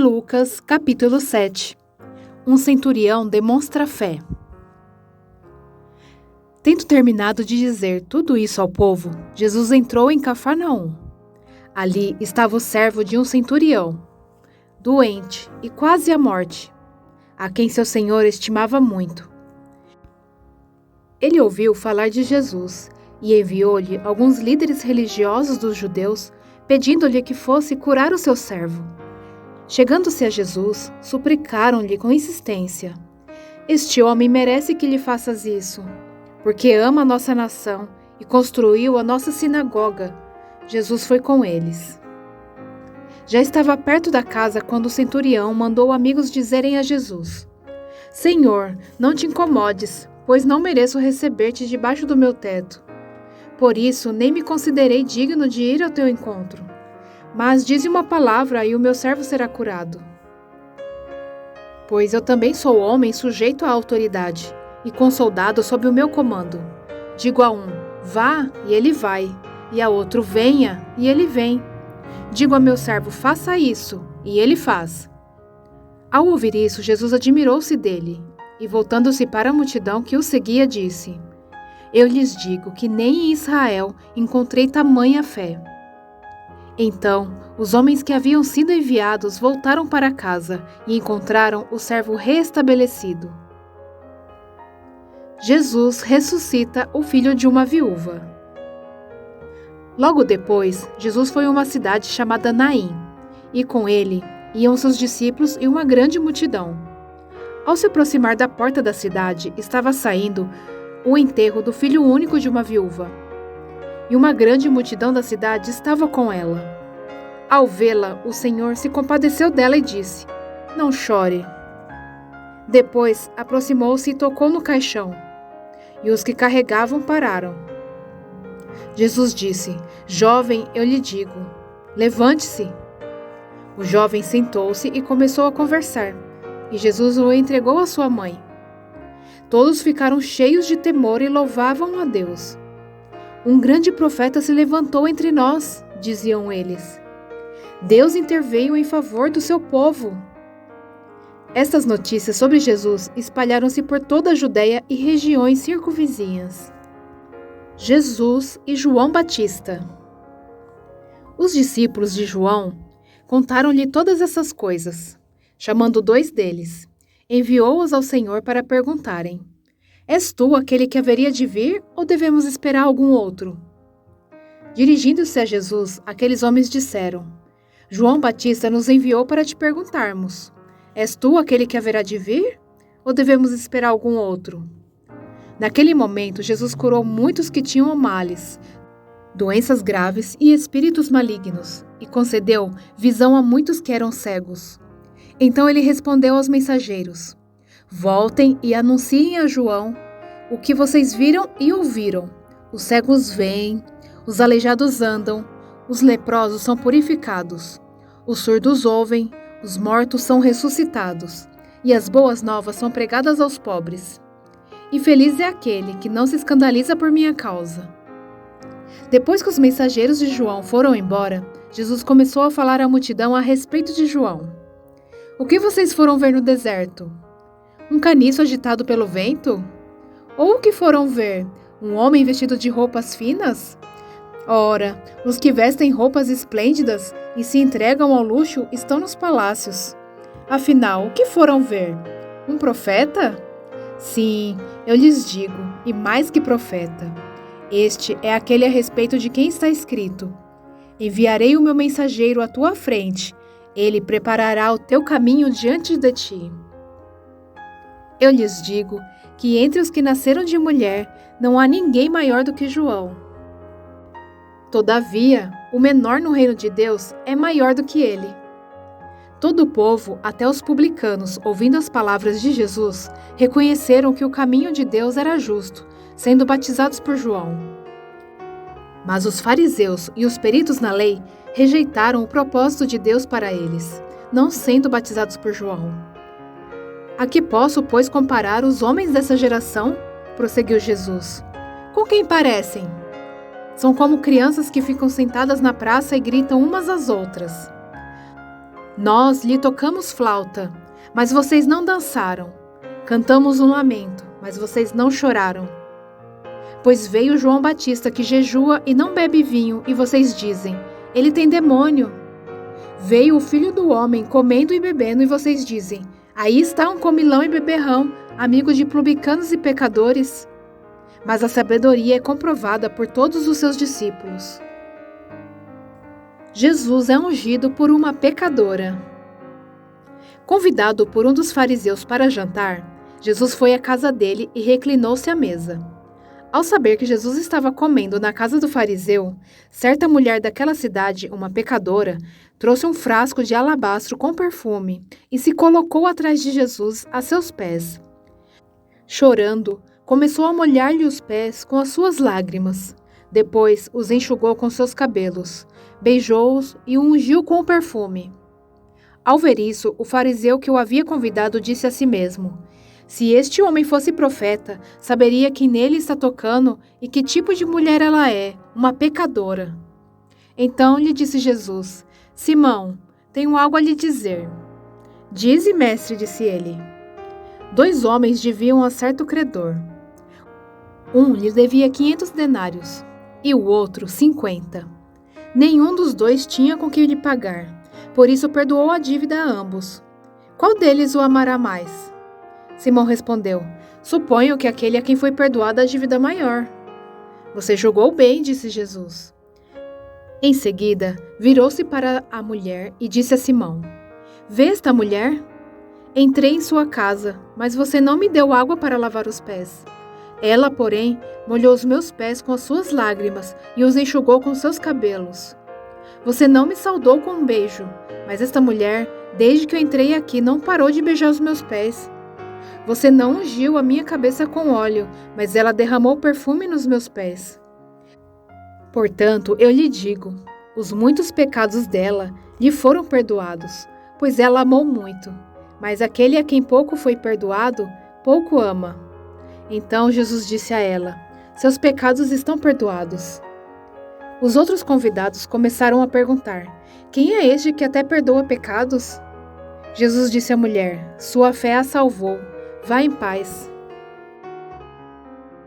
Lucas, capítulo 7. Um centurião demonstra fé. Tendo terminado de dizer tudo isso ao povo, Jesus entrou em Cafarnaum. Ali estava o servo de um centurião, doente e quase à morte, a quem seu senhor estimava muito. Ele ouviu falar de Jesus e enviou-lhe alguns líderes religiosos dos judeus, pedindo-lhe que fosse curar o seu servo. Chegando-se a Jesus, suplicaram-lhe com insistência: "Este homem merece que lhe faças isso, porque ama a nossa nação e construiu a nossa sinagoga." Jesus foi com eles. Já estava perto da casa quando o centurião mandou amigos dizerem a Jesus: "Senhor, não te incomodes, pois não mereço receber-te debaixo do meu teto. Por isso, nem me considerei digno de ir ao teu encontro. Mas dize uma palavra e o meu servo será curado. Pois eu também sou homem sujeito à autoridade e com soldados sob o meu comando. Digo a um: vá, e ele vai, e a outro: venha, e ele vem. Digo a meu servo: faça isso, e ele faz." Ao ouvir isso, Jesus admirou-se dele, e voltando-se para a multidão que o seguia, disse: "Eu lhes digo que nem em Israel encontrei tamanha fé." Então, os homens que haviam sido enviados voltaram para casa e encontraram o servo restabelecido. Jesus ressuscita o filho de uma viúva. Logo depois, Jesus foi a uma cidade chamada Naim, e com ele iam seus discípulos e uma grande multidão. Ao se aproximar da porta da cidade, estava saindo o enterro do filho único de uma viúva. E uma grande multidão da cidade estava com ela. Ao vê-la, o Senhor se compadeceu dela e disse: "Não chore." Depois, aproximou-se e tocou no caixão. E os que carregavam pararam. Jesus disse: "Jovem, eu lhe digo, levante-se." O jovem sentou-se e começou a conversar, e Jesus o entregou à sua mãe. Todos ficaram cheios de temor e louvavam a Deus. "Um grande profeta se levantou entre nós", diziam eles. "Deus interveio em favor do seu povo." Estas notícias sobre Jesus espalharam-se por toda a Judéia e regiões circunvizinhas. Jesus e João Batista. Os discípulos de João contaram-lhe todas essas coisas. Chamando 2 deles, enviou-os ao Senhor para perguntarem: "És tu aquele que haveria de vir, ou devemos esperar algum outro?" Dirigindo-se a Jesus, aqueles homens disseram: "João Batista nos enviou para te perguntarmos: és tu aquele que haverá de vir, ou devemos esperar algum outro?" Naquele momento, Jesus curou muitos que tinham males, doenças graves e espíritos malignos, e concedeu visão a muitos que eram cegos. Então ele respondeu aos mensageiros: "Voltem e anunciem a João o que vocês viram e ouviram. Os cegos veem, os aleijados andam, os leprosos são purificados, os surdos ouvem, os mortos são ressuscitados, e as boas novas são pregadas aos pobres. E feliz é aquele que não se escandaliza por minha causa." Depois que os mensageiros de João foram embora, Jesus começou a falar à multidão a respeito de João. "O que vocês foram ver no deserto? Um caniço agitado pelo vento? Ou o que foram ver? Um homem vestido de roupas finas? Ora, os que vestem roupas esplêndidas e se entregam ao luxo estão nos palácios. Afinal, o que foram ver? Um profeta? Sim, eu lhes digo, e mais que profeta. Este é aquele a respeito de quem está escrito: enviarei o meu mensageiro à tua frente, ele preparará o teu caminho diante de ti. Eu lhes digo que entre os que nasceram de mulher não há ninguém maior do que João. Todavia, o menor no reino de Deus é maior do que ele." Todo o povo, até os publicanos, ouvindo as palavras de Jesus, reconheceram que o caminho de Deus era justo, sendo batizados por João. Mas os fariseus e os peritos na lei rejeitaram o propósito de Deus para eles, não sendo batizados por João. "A que posso, pois, comparar os homens dessa geração?" prosseguiu Jesus. "Com quem parecem? São como crianças que ficam sentadas na praça e gritam umas às outras. Nós lhe tocamos flauta, mas vocês não dançaram. Cantamos um lamento, mas vocês não choraram. Pois veio João Batista que jejua e não bebe vinho, e vocês dizem, ele tem demônio. Veio o Filho do Homem comendo e bebendo, e vocês dizem, aí está um comilão e beberrão, amigo de publicanos e pecadores. Mas a sabedoria é comprovada por todos os seus discípulos. Jesus é ungido por uma pecadora. Convidado por um dos fariseus para jantar, Jesus foi à casa dele e reclinou-se à mesa. Ao saber que Jesus estava comendo na casa do fariseu, certa mulher daquela cidade, uma pecadora, trouxe um frasco de alabastro com perfume e se colocou atrás de Jesus a seus pés. Chorando, começou a molhar-lhe os pés com as suas lágrimas. Depois os enxugou com seus cabelos, beijou-os e o ungiu com o perfume. Ao ver isso, o fariseu que o havia convidado disse a si mesmo, se este homem fosse profeta, saberia que nele está tocando e que tipo de mulher ela é, uma pecadora. Então lhe disse Jesus, Simão, tenho algo a lhe dizer. Dize, mestre, disse ele. 2 homens deviam a certo credor. Um lhe devia 500 denários e o outro 50. Nenhum dos dois tinha com que lhe pagar, por isso perdoou a dívida a ambos. Qual deles o amará mais? Simão respondeu, suponho que aquele a quem foi perdoada a dívida maior. Você julgou bem, disse Jesus. Em seguida, virou-se para a mulher e disse a Simão, vê esta mulher? Entrei em sua casa, mas você não me deu água para lavar os pés. Ela, porém, molhou os meus pés com as suas lágrimas e os enxugou com seus cabelos. Você não me saudou com um beijo, mas esta mulher, desde que eu entrei aqui, não parou de beijar os meus pés. Você não ungiu a minha cabeça com óleo, mas ela derramou perfume nos meus pés. Portanto, eu lhe digo, os muitos pecados dela lhe foram perdoados, pois ela amou muito. Mas aquele a quem pouco foi perdoado, pouco ama. Então Jesus disse a ela, seus pecados estão perdoados. Os outros convidados começaram a perguntar, quem é este que até perdoa pecados? Jesus disse à mulher, sua fé a salvou. Vá em paz.